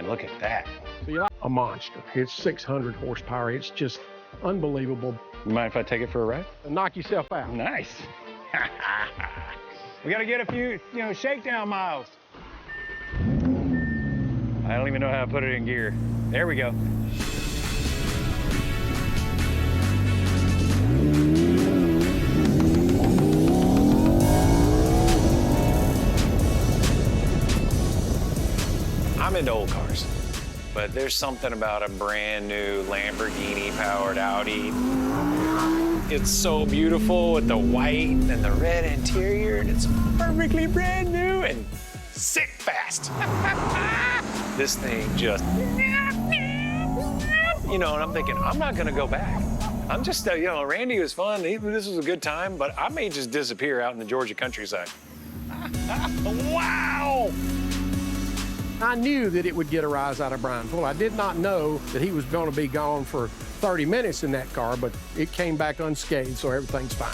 look at that. A monster. It's 600 horsepower. It's just unbelievable. You mind if I take it for a ride? Knock yourself out. Nice. We gotta get a few, shakedown miles. I don't even know how to put it in gear. There we go. I'm into old cars, but there's something about a brand new Lamborghini-powered Audi. It's so beautiful with the white and the red interior, and it's perfectly brand new and sick fast. This thing just, and I'm thinking, I'm not gonna go back. I'm just, Randy was fun. This was a good time, but I may just disappear out in the Georgia countryside. Wow! I knew that it would get a rise out of Brian Fuller. I did not know that he was going to be gone for 30 minutes in that car, but it came back unscathed, so everything's fine.